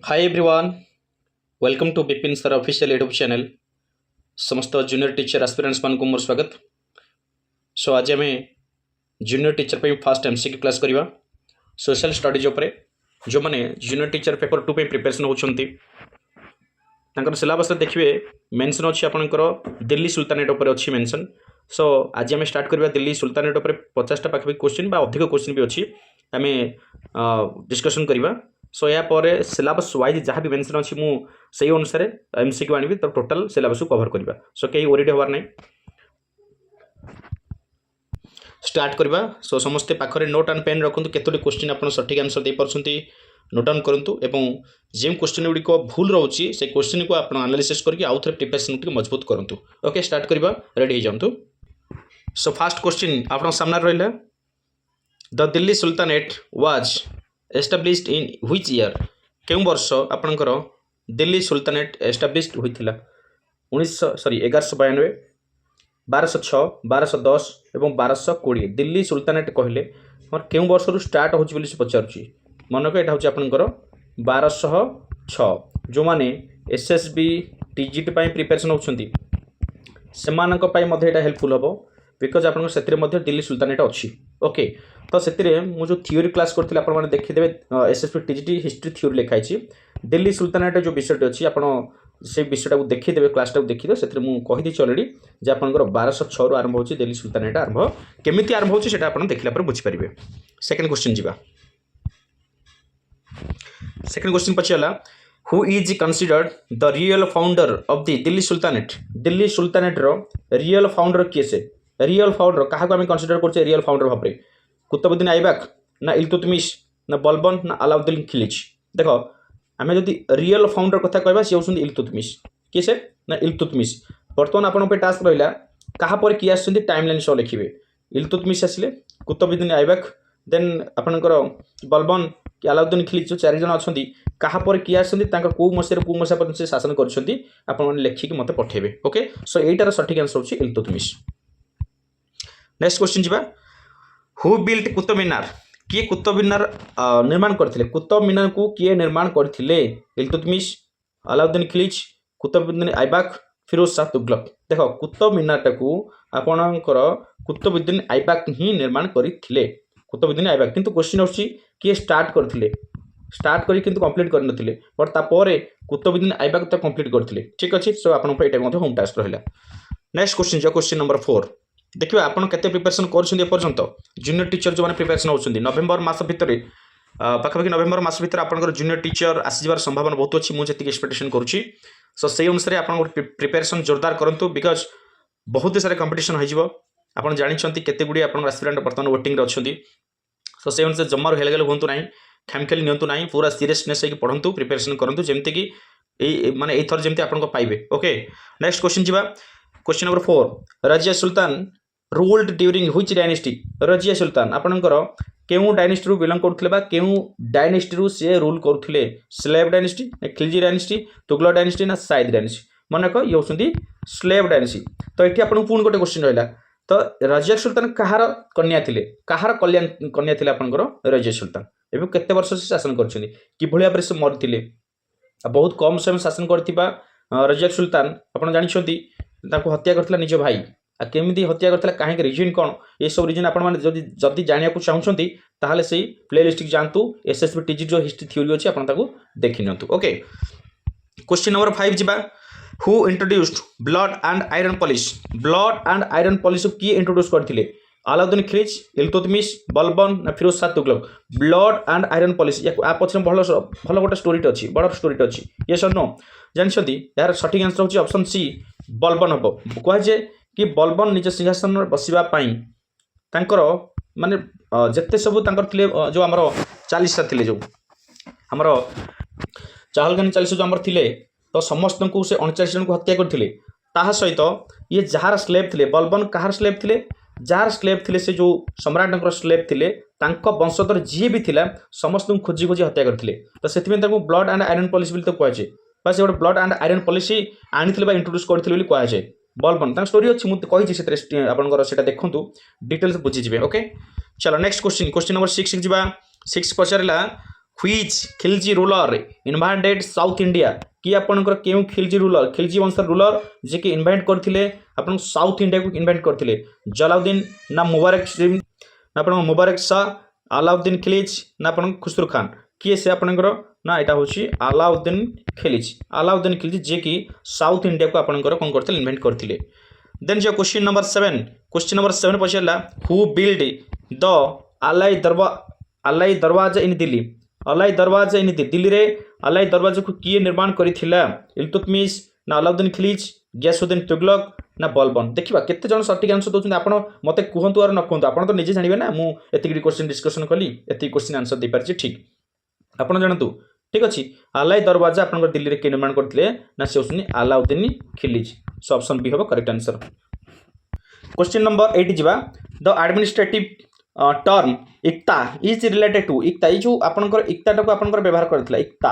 Hi everyone, welcome to Bipin sir official YouTube channel. समस्त junior teacher aspirants मान को मोर स्वागत। सो आज आम जूनियर टीचर पे फास्ट एमसीक्यू क्लास करवा सोशल स्टडीज उपरे जो मैंने जूनियर टीचर पेपर 2 पे प्रिपरेशन होती सिलेबस देखिए मेंशन अच्छी आपंकर दिल्ली सुल्तानेट उपर अच्छी मेंशन। सो आज आम स्टार्ट करवा दिल्ली सुल्तानेट उपर 50टा पाखापाखि क्वेश्चन अधिक क्वेश्चन भी अच्छी आम डिस्कसन करवा। सो या पर सिलेबस वाइज जहाँ भी मेंशन अच्छी मुझे अनुसार एमसीक्यू आनी तो टोटल सिलेबस को कवर करवा। सो कहीं ओरिड हबार नहीं, स्टार्ट करवा। सो समस्ते पाखरे नोट एंड पेन रखुद केतोटी क्वेश्चन आप सठिक आंसर दे पारछंती नोट डाउन करूँ एवं जो क्वेश्चन गुड़िक भूल रोचे से क्वेश्चन को आप एनालिसिस करके आउ थे प्रिपरेशन को मजबूत करूँ। ओके, स्टार्ट करवा, रेडी हो जातु। सो फास्ट क्वेश्चन आप सामने रहा, the Delhi sultanate was established in which year? क्यों वर्ष आपणकर दिल्ली सुल्तानेट एस्टाब्लिश्ड होता? 1192, 1206, 1210 और 1220। दिल्ली सुल्तानेट कहले क्यों वर्ष स्टार्ट हो पचारुची? मनक यहाँ हूँ आपंकर 1206। जो मैंने एसएसबी टीजीटी प्रिपेरेसन होती से हेल्पफुल हम बिकज आप दिल्ली सुल्तानेट अच्छी। ओके, तो से मुझे थ्योरी क्लास करते आपने देखीदे एसएसबी टीजीटी हिस्ट्री थ्योरी लिखाई दिल्ली सुल्तानेट जो विषय अच्छी आप से विषयटा देखीदे क्लासटा देखीदे से कहीदी अलरेडी जे आपंकर 1206 आरंभ हो दिल्ली सुल्तानेट आरंभ केमी आरंभ हो देखला बुझीपारे। सेकेंड क्वेश्चन जी, सेकेंड क्वेश्चन पचारा, who is considered the real founder of the Delhi sultanate? Delhi sultanate रो रियल फाउंडर किए से? रियल फाउंडर क्या आम कंसिडर कर रियल फाउंडर भाव में? कुतुबुद्दीन ऐबक ना इल्तुतमिश ना बलबन ना अलाउद्दीन खिलजी? देख आम जब रियल फाउंडर कथा कहवा सी होती इल्तुतमिश। किए से ना इल्तुतमिश। बर्तमान आप टास्क रहा क्या किए आस टाइम लाइन सह लिखे। इल्तुतमिश आसिले, कुतुबुद्दीन ऐबक, देन आपणकर बलबन कि अलाउद्दीन खिलजी जो 4 जन अच्छा क्या किए आसो कौ मसीह पर्यटन से शासन कर लिखिक मत पठेबे। ओके, सो यहीटार सठिक आंसर होची इल्तुतमिश। नेक्स्ट क्वेश्चन जी, हु बिल्ट कुतुब मीनार? किए कुतुब मीनार निर्माण करथिले? कुतुब मीनार को किए निर्माण करथिले? इल्तुतमिश, अलाउद्दीन खिलजी, कुतुबुद्दीन ऐबक, फिरोज शाह तुगलक। देखो कुतुब मीनार को आपणकर कुतुबुद्दीन ऐबक ही निर्माण करथिले, कुतुबुद्दीन ऐबक। किंतु क्वेश्चन होची किए स्टार्ट करथिले? स्टार्ट करी किंतु कंप्लीट कर नथिले, बट तापर कुतुबुद्दीन ऐबक तो कंप्लीट करथिले। ठीक अछि, सो आपन पे एटा होम टास्क रहला। नेक्स्ट क्वेश्चन जो क्वेश्चन नंबर 4 देखिए आप प्रिपरेशन करपर्यंत जूनियर टीचर जो मैंने प्रिपरेशन होती नवेम्बर मास भितर पाखापाखि नवेम्बर मास भितर आप जूनियर टीचर आसवर संभावना बहुत अच्छी मुझे एक्सपेक्टेशन करुँची। सो से अनुसार आप प्रिपरेशन जोरदार करूँ बिकज बहुत सारे कंपटीशन हो आप जानते केते गुड़ी आप एस्पिरेंट बर्तमान वेटिंग अच्छा। सो से अनुसार जमार हेलगेल हूँ ना, खामखेल नियंतु ना, पूरा सीरियसनेस पढ़ु प्रिपरेशन करूँ जमती कि माने एथर जमती आपन पाइबे। ओके, नेक्स्ट क्वेश्चन जी, question number 4, Razia Sultan ruled during which dynasty? Razia Sultan आपणकर केउ डायनेस्टी रू बिलोंग करथिले बा केउ डायनेस्टी रू से रूल करथिले? Slave dynasty, Khilji dynasty, Tughlaq dynasty ना साइद डायनेस्टी? मनक ये होउछंती स्लेव डायनेस्टी। तो एठी आपन पुन गोटे क्वेश्चन रहला, तो रजिया सुल्तान कहार कन्या थिले? कहार कन्या थिले आपणकर रजिया सुल्तान? एबे केते वर्ष से शासन करछंती, कि भलिया पर से मरथिले? बहुत कम समय शासन करथिबा रजिया सुल्तान आपन जानिछंती ताको हत्या करथिला निज भाई। केमिति हत्या करथिला, काहे रीजन कोन, ये सब रीजन आपण माने जदि जानिया को चाहउछंती ताहाले सेही प्लेलिस्ट की जानतु। एसएसबी टीजी जो हिस्ट्री थ्योरी अछि आपण ताको देखि नतु। ओके, क्वेश्चन नंबर 5 जिबा, who introduced blood and iron policy? Blood and iron policy को की इंट्रोड्यूस करथिले? अलाउद्दीन खिलजी, इल्तुतमिश, बलबन ना Firoz Shah Tughlaq? Blood and iron policy या पछन भल गोटे स्टोरी अछि, बड़ स्टोरी अछि। यस और नो? जानछंती यार सठिक आंसर होछि ऑप्शन सी बलबन हबो। कह जे कि बलबन निज सिंहासन बसिबा पई तांकर माने जत्ते सब तांकर थिले जो हमर 40 थिले जो हमर चाहलगानी 40 जो हमर थिले तो समस्त को से 39 जन को हत्या करथिले। ताहा सहित ये जहार स्लेव थिले, बलबन कहार स्लेव थिले? जार स्लेव थिले से जो सम्राटनकर स्लेव थिले तांको वंशधर जी भी थिला समस्त को खोजी खोजी हत्या करथिले। तो सेतिमे तांको blood and iron policy bill तो कहै बा से गोटे ब्लड एंड आयरन पॉलिसी आनिथिले बा इंट्रोड्यूस करथिले बोली कहै छै। बलबन तांक स्टोरी अछि मु कहि छै सेते आपनकर सेटा देखंतु डिटेल्स बुझि जिवे। ओके, चलो नेक्स्ट क्वेश्चन, क्वेश्चन नंबर 6 जिबा। 6 पचारला, which Khilji ruler invaded south India कि आपनकर केउ खिलजी रूलर खिलजी वंश रूलर जे कि इनवाइट करथिले आपन साउथ इंडिया को इनवाइट करथिले जलाउद्दीन ना मुबारक सिंह ना आपन मुबारक शाह अलाउद्दीन खिलजी ना आपन खुसरो खान किए से आपनकर ना एटा होची अलाउद्दीन खिलजी जे कि साउथ इंडिया को आपनकर कोन करथिले इनवाइट करथिले। देन जो क्वेश्चन नंबर 7 पछला who build the Alai Darwaza in Delhi Alai Darwaza in Delhi रे अलाई दरवाजा को किए निर्माण करिथिला इल्तुतमिश ना अलाउद्दीन खिलजी गयासुद्दीन तुगलक ना बलबन देखिबा केते जन सटीक आंसर दोछन आपण मते कहंतु आर न कहंतु आपण तो निजे जानिबे ना मु एतिक क्वेश्चन डिस्कशन कली एतिक क्वेश्चन आंसर दे पारछि ठीक आपण जानतु ठीक अछि अलाई दरवाजा आपण दिल्ली रे के निर्माण करथिले ना से होसनी Alauddin Khilji so option B होबो करेक्ट आंसर। क्वेश्चन नंबर 8 जिबा the administrative term iqta is related to iqta ई जो आपनकर इक्ताटा को आपनकर व्यवहार करथिला इक्ता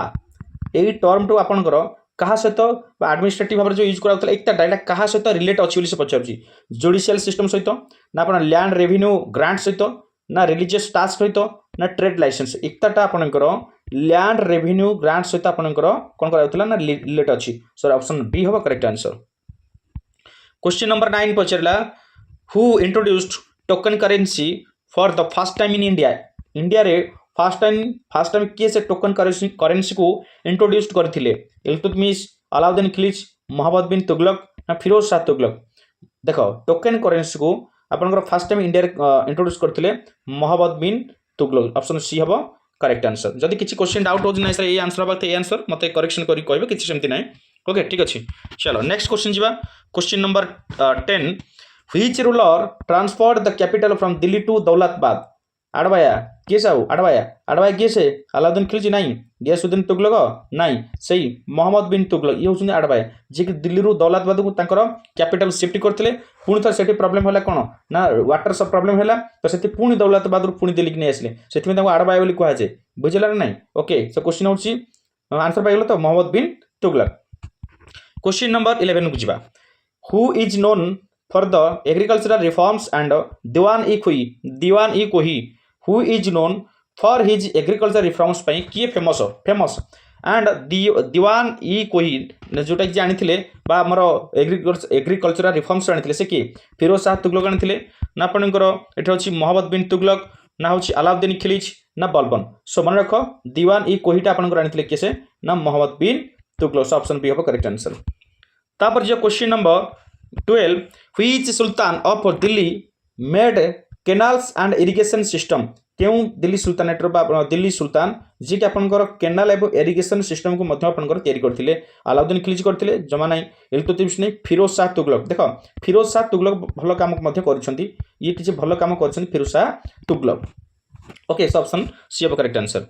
एई टर्म टू आपनकर कहा सहित एडमिनिस्ट्रेटिव भाव जो यूज कराउथिला इक्ताटा एटा कहा सहित रिलेट अछि बोली से पचारछि जुडिशियल सिस्टम सहित ना आपन लैंड रेवेन्यू ग्रांट सहित ना रिलीजियस टास्क सहित ना ट्रेड लाइसेंस इक्ताटा आपनकर लैंड रेवेन्यू ग्रांट सहित आपनकर कोन कराउथिला ना रिलेट अछि सो ऑप्शन बी होबो करेक्ट आंसर। क्वेश्चन नंबर 9 पचारला who introduced token currency for the first time in India रे फर्स्ट टाइम किए से टोकन करेंसी को इंट्रोड्यूस करथिले इल्तुतमिश अलाउद्दीन खिलजी मोहम्मद बिन तुगलक ना फिरोज शाह तुगलक देखो टोकन करेंसी को आपनकर फर्स्ट टाइम इंडिया रे इंट्रोड्यूस करथिले मोहम्मद बिन तुगलक ऑप्शन सी हबो करेक्ट आंसर। जदि किछि क्वेश्चन डाउट हो नै सर ए आंसर बात ए आंसर मते करेक्शन करी कहबे किछि सेमति नै ओके ठीक अछि। चलो नेक्स्ट क्वेश्चन जिबा question number 10 which ruler transferred the capital from Delhi to Daulatabad आडवाया किए साउ आडवाया किए से अलाउद्दीन खिलजी नहीं गयासुद्दीन तुगलक नहीं सही मोहम्मद बिन तुगलक ये होउछन आडवाया जे कि दिल्ली रु दौलताबाद को तांकर कैपिटल शिफ्ट करथिले पुणी थर सेठी प्रॉब्लम होला कोन ना वाटर सब प्रॉब्लम होला तो सेठी पुणी दौलताबाद रु पुणी दिल्ली के नै आसले सेठी में तांको आडवाया बोली कहै छै बुझिला ना नहीं ओके सो क्वेश्चन होउछि आंसर पाइगलो तो मोहम्मद बिन तुगलक। क्वेश्चन नंबर 11 को जिबा who is known for the agricultural reforms and दीवान ई कोही who is known for his agriculture reforms पई किए फेमस एंड दीवान ई कोही जोटा कि आनिथिले बा हमर एग्रीकल्चरल रिफॉर्म्स आनिथिले से कि फिरोज शाह तुगलक आनिथिले ना आपनकर एठी अछि मोहम्मद बिन तुगलक ना होछि अलाउद्दीन खिलजी ना बलबन सो मन रखो दीवान ई कोहीटा आपनकर आनिथिले केसे ना मोहम्मद बिन तुगलक ऑप्शन बी होबो करेक्ट आंसर। तापर जो question number 12 which Sultan of Delhi made canals and irrigation system क्यों दिल्ली सुल्तानेट दिल्ली सुल्तान जी कि आपनकर कैनाल एवं इरिगेशन सिस्टम को मध्य आपनकर तयारी करथिले अलाउद्दीन खिलजी करथिले जमा नाही इल्तुतमिश नहीं फिरोज शाह तुगलक देखो फिरोज शाह तुगलक भलो काम मध्य करछंती ये किछि भलो काम करछंती Firoz Shah Tughlaq okay so option C होबो करेक्ट आंसर।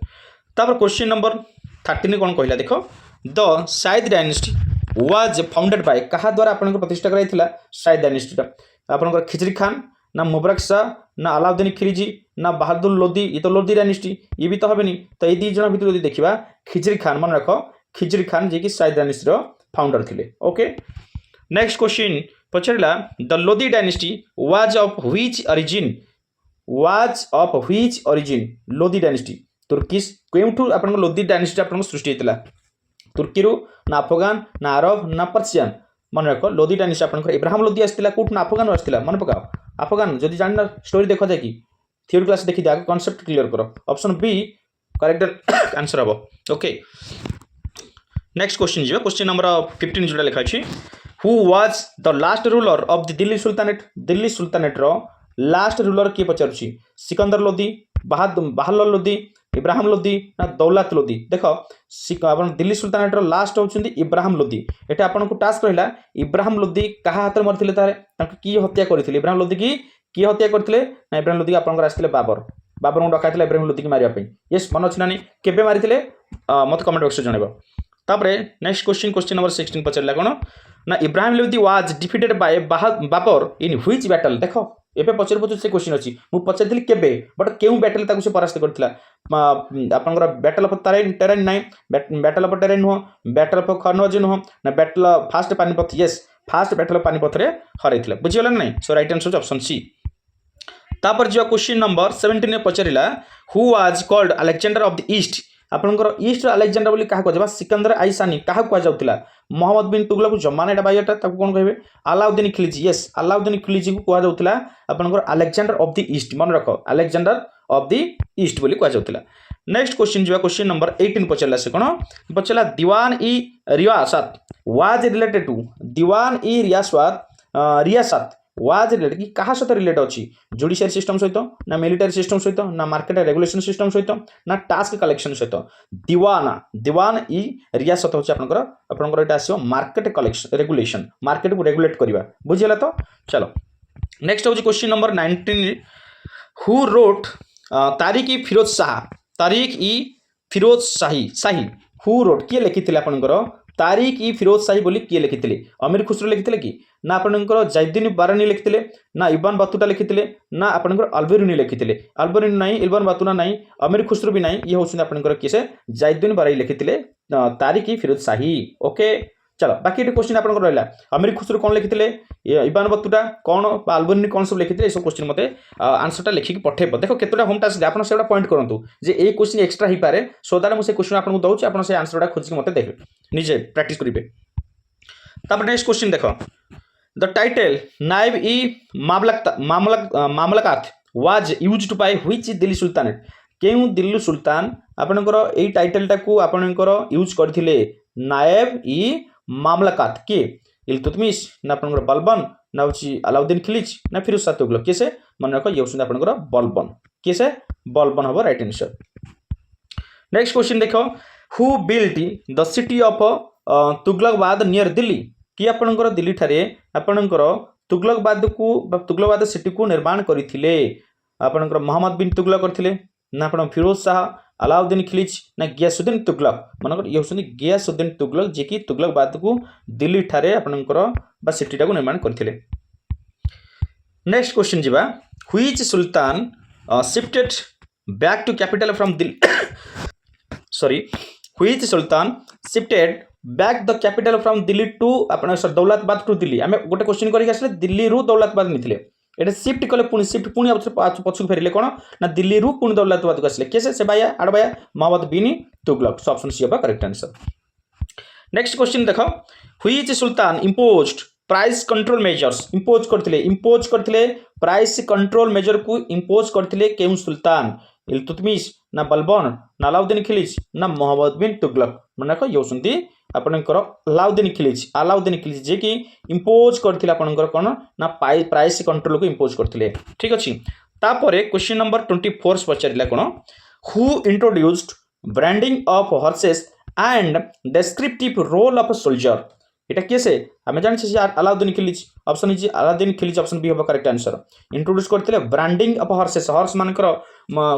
तापर क्वेश्चन नंबर 13 कोन कहला देखो the Sayyid dynasty was founded by कहा द्वारा आपनकर प्रतिष्ठा कराइथिला साइद डायनेस्टी आपनकर खिजरी खान ना मुबारक शाह ना अलाउद्दीन खिलजी ना बहादुर लोदी ये तो लोदी डायनेस्टी ये भी तो हबेनी तो ये दी जन भितर यदि देखिबा खिजरी खान मन रखो खिजरी खान जे कि साइद डायनेस्टी रो फाउंडर थिले ओके। नेक्स्ट क्वेश्चन पछरला the Lodi dynasty was of which origin Lodi dynasty Turkish केउठु आपन लोदी डायनेस्टी आपन सृष्टि हेतला तुर्की रु ना अफगान ना अरब ना पर्शियन मन रखो लोदी डायनेस्टी आपन इब्राहिम लोदी आस्तिला कोठ ना अफगान आस्तिला मन पकाओ अफगान जदि जानना स्टोरी देखो जाय कि थ्योरी क्लास देखि दिया कांसेप्ट क्लियर करो ऑप्शन बी करेक्ट आंसर हबो ओके। नेक्स्ट क्वेश्चन जिबा क्वेश्चन नंबर 15 जोडा लिखा अछि who was the last ruler of the Delhi sultanate रो लास्ट रूलर के पचारुछि सिकंदर लोदी बहादुर लोदी इब्राहिम लोदी ना दौलत लोदी देखो आपन दिल्ली सुल्तानेट रो लास्ट होउछंदी इब्राहिम लोदी एटा आपन को टास्क रहला इब्राहिम लोदी कहा हाथ मारथिले तारे ताके की हत्या करथिले इब्राहिम लोदी की हत्या करथिले ना इब्राहिम लोदी आपन को आस्थिले बाबर को डकाइथिले इब्राहिम लोदी की मारिया पई यस मन अछि नानी केबे मारिथिले मत कमेंट बॉक्स में जणेबो। तापरे नेक्स्ट क्वेश्चन नंबर 16 पचरला कोन ना Ibrahim Lodi was defeated by Babur in which battle देखो एबे पचर से क्वेश्चन अछि मु पचरथिली केबे बट केउ बैटल ताकु से परास्त करथिला आपनकर बैटल ऑफ टेरेन नाही बैटल ऑफ टेरेन हो बैटल ऑफ खनौज हो ना battle first Panipat yes first battle of Panipat रे हरैथिला बुझियला नाही so right answer option C. तापर जो क्वेश्चन नंबर 17 ने पचरिला who was called Alexander of the east आपणकर ईस्ट अलेक्जेंडर बोली क्या कह सिकंदर आईसानी क्या कहुला मोहम्मद बिन तुगलक जमान एटा बाइटा कौन कहे अलाउद्दीन खिलजी यस अलाउद्दीन खिलजी को कहुला आपणकर अलेक्जेंडर ऑफ द ईस्ट मन रख अलेक्जेंडर ऑफ द ईस्ट बोली कहुला। नेक्स्ट क्वेश्चन जी क्वेश्चन नंबर 18 पचारा से कौन पचारा दीवान ई रियासत वाज रिलेटेड टू दीवान ई रियासत वाज रिलेटेड कि कहा सहित रिलेट अच्छी जुडिशियल सिस्टम सहित ना मिलिटरी सिस्टम सहित ना मार्केट रेगुलेशन सिस्टम सहित ना टास्क कलेक्शन सहित दीवान ई रियासत होची आपनकर एटा आसीयो मार्केट कलेक्शन रेगुलेशन मार्केट को रेगुलेट करबा बुझिला तो चलो नेक्स्ट होची question number 19 who wrote Tarikh i Firoz Shahi who wrote किए लिखिथिले आपनकर तारिक ई फिरोज शाही बोली किए लिखिथिले अमीर खुसरो लिखिथिले कि ना आपनकर जैदुद्दीन बारानी लिखिथिले ना इब्न बतूता लिखिथिले ना आपनकर अल्बेरुनी लिखिथिले अल्बेरुनी नहीं इब्न बतूता नहीं अमीर खुसरो भी नहीं ये होछन आपनकर किसे जैदुद्दीन बारानी लिखिथिले तारिक ई फिरोज शाही ओके चलो बाकी ये क्वेश्चन आपन रहा अमीर खुसरो कौन लिखिथिले इब्न बतूता कौन अल्बेरुनी कौन सब लिखिथिले सब क्वेश्चन मते आंसरटा लिखिक पठेब देखो केतोटा होम टास्क आपन सेटा पॉइंट करंतु जे ए क्वेश्चन एक्स्ट्रा ही पारे सो दैट मु से क्वेश्चन आपन दउची आपन से आंसरटा खोजिक मते देखे निजे प्रैक्टिस करिवे। तापर नेक्स्ट क्वेश्चन देखो the title Naib e Mamlakat was used by which Delhi sultanate केउ दिल्ली सुल्तान आपनकर एई टाइटलटा को आपनकर यूज करथिले नायब ई मामलकात के इल्तुतमिश ना आपनकर बलबन ना होची अलाउद्दीन खिलजी ना फिरोज शाह तुगलक केसे मन रखो ये होसन आपनकर बलबन केसे बलबन हबो राइट आंसर। नेक्स्ट क्वेश्चन देखो who built the city of Tughlaqabad near Delhi कि आपनकर दिल्ली ठारे आपनकर तुगलकाबाद सिटी को निर्माण करथिले आपनकर मोहम्मद बिन तुगलक करथिले ना आपन फिरोज शाह अलाउद्दीन खिलजी ना गियासुद्दीन तुगलक मनकर ये होसन गियासुद्दीन तुगलक जे कि तुगलकाबाद को दिल्ली ठारे आपनकर बा सिटीटा को निर्माण करथिले। नेक्स्ट क्वेश्चन जीवा which sultan shifted back to capital from Delhi sorry which sultan shifted back the capital from Delhi to आपन दौलताबाद टू दिल्ली आमे गोटे क्वेश्चन करिक आसले दिल्ली रु दौलताबाद निथिले एटा शिफ्ट कले पुणी पछक फेरिले कौन ना दिल्ली रु पुणी दौलताबाद को आसले कैसे से बाया आड़ बाया मोहम्मद बिन तुगलक सो ऑप्शन सी होगा करेक्ट आंसर। नेक्स्ट क्वेश्चन देखो which Sultan imposed price control measures impose करथिले प्राइस कंट्रोल मेजर को इम्पोज करथिले केउ सुल्तान इल्तुतमिश ना बलबन ना अलाउद्दीन खिलजी ना मोहम्मद बिन तुगलक मन रखो ये होसंती आपनकर अलाउद्दीन खिलजी जे कि इम्पोज करथिले आपनकर कोन ना प्राइस कंट्रोल को इम्पोज करथिले ठीक अछि। तापरे क्वेश्चन नंबर 24 पचारिला कोन who introduced branding of horses and descriptive roll of soldier एटा कैसे हमें जान छी Alauddin Khilji option is Alauddin Khilji option B होबा करेक्ट आंसर इंट्रोड्यूस करथिले ब्रांडिंग ऑफ हॉर्सेस हॉर्स मानकर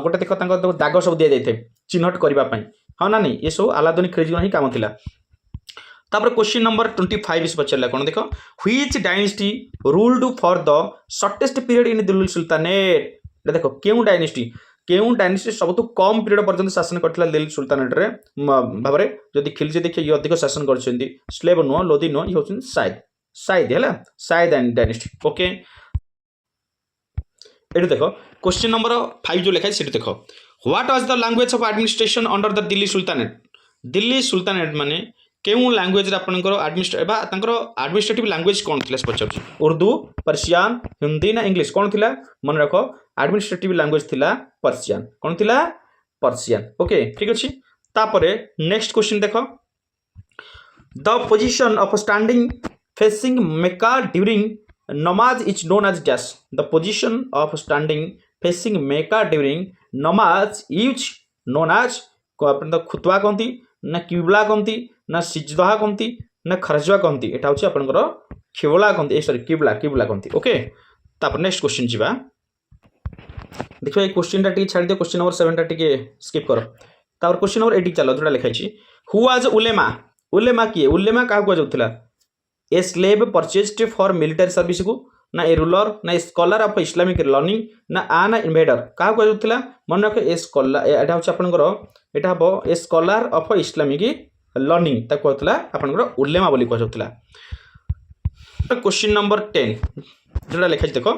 गोटे देखो तांको दाग सब दिया जाइथे चिन्हट करबा पई हां ना नहीं ये सब अलाउद्दीन खिलजी ही काम थिला। तापर क्वेश्चन नंबर 25 पचारला कोन देखो which dynasty ruled for the shortest period in Delhi sultanate देखो केउ डायनेस्टी सबतु कम पीरियड पर्यंत शासन करथिला दिल्ली सुल्तानेट रे भाबरे जदी खिलजी देखिए ये अधिक शासन करछेंदी स्लेव नो लोदी नो ये होछन शायद हैला शायद एंड डायनेस्टी ओके। एडु देखो क्वेश्चन नंबर 5 जो लिखा है सेट देखो what was the language of administration under the Delhi sultanate माने केउ लैंग्वेज आपनकर एडमिनिस्ट्रेटिव लैंग्वेज कौन थिला पचार उर्दू पर्सियन हिंदी ना इंग्लिश कौन थिला मन रखो एडमिनिस्ट्रेटिव लैंग्वेज थिला पर्सियन कौन थिला पर्सियन ओके ठीक अछि। तापरे नेक्स्ट क्वेश्चन देखो the position of standing facing Mecca during namaz is known as dash the position of standing facing Mecca during namaz is known as अपन खुतवा कहती ना किबला कहती ना सिजदा कहती ना खरजवा कहती एटा होची आपनकर खिबला कहती सॉरी किबला कहती ओके। तापर नेक्स्ट क्वेश्चन जीवा देखो ये क्वेश्चन टा टिके छाड़ दियो क्वेश्चन नंबर 7 टा टिके स्किप करो। तापर क्वेश्चन नंबर 8 चलो जोटा लिखाई छी हु वाज उलेमा का को जाउतला a slave purchased for military service को ना ए रूलर ना a scholar of Islamic learning ना ना इन्वेडर का को जाउतला मन रख ए स्कॉलर एटा होची आपनकर एटा हबो ए स्कॉलर ऑफ इस्लामिक लर्निंग ता कहतला आपनकर उलेमा बोली कह जाउतला। क्वेश्चन नंबर 10 जोड़ा लिखा देखो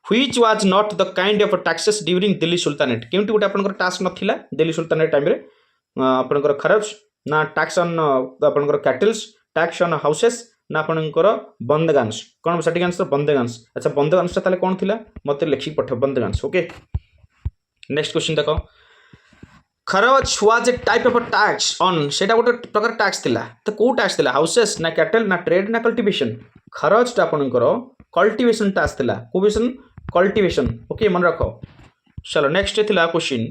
which was not the kind of taxes during Delhi sultanate केउटी गोटे आपनकर टास्क नथिला दिल्ली सुल्तानेट टाइम रे आपणकर खरच ना टैक्स ऑन आपणकर कैटल्स टैक्स ऑन हाउसेस ना आपणकर बंदगांस कौन सठिक आंसर बंदगांस अच्छा बंदगांस ताले कौन थिला मते लिखि पठ बंदगांस ओके नेक्स्ट क्वेश्चन देखो खरच was a type of tax on सेटा गोटे प्रकार टैक्स थिला तो को टैक्स थिला हाउसेस ना कैटल ना ट्रेड ना कल्टीवेशन खरच टा आपणकर कल्टीवेशन टैक्स थिला कोवेशन कल्टीवेशन ओके मन रखो चलो नेक्स्ट थिला question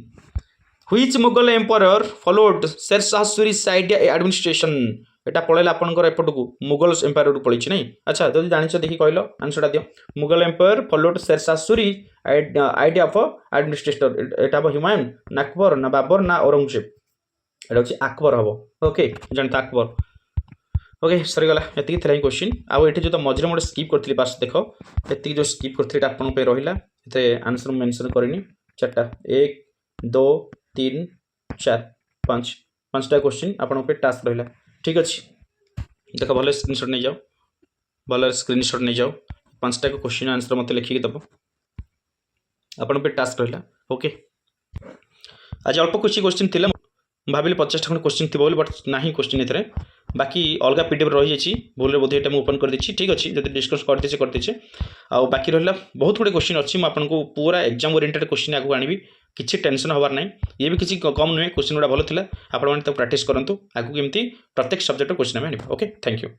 which Mughal empire followed Sher Shah Suri's idea administration एटा पळेला आपनकर एपटकू मुगल एम्पायर रु पळिछि नै अच्छा जदि जानिछ देखि कहलो आंसरटा दियो Mughal empire followed Sher Shah Suri's idea of administrator एटा हुमायूं ना अकबर ना बाबर ना औरंगजेब एटा होछि अकबर हबो ओके जानता अकबर ओके सरी गला एतिकी थिला क्वेश्चन आ एठी जो मझरे मोड स्किप करथि पास देखो एतिकी जो स्किप करथि एटा आपन पे रहिला एते आंसर मेंशन करनी चारटा 1 2 3 4 5 पांचटा क्वेश्चन आपन पे टास्क रहिला ठीक अच्छे देख भले स्क्रीनशॉट नहीं जाओ भले स्क्रीनशॉट नहीं जाओ पांचटा को क्वेश्चन आंसर मत लिखिक दब आपन पे टास्क रहा ओके आज अल्प कुछ क्वेश्चन थी भाविली 50 खंड क्वेश्चन थी बट ना क्वेश्चन ए बाकी अलग पीडीएफ रही भूल बोधे ये ओपन कर दी ठीक अच्छे जब डिस्कस करदे आ बाकी रहा बहुत गुड़े क्वेश्चन अच्छी मुझे पूरा एग्जाम ओरिएंटेड क्वेश्चन आगे आनी किसी टेंशन हबार ना ये भी किसी कम नुहे क्वेश्चन गुड़ा भल था आपको प्राक्ट करूँ आगे केमती प्रत्येक सब्जेक्ट क्वेश्चन आने ओके थैंक यू।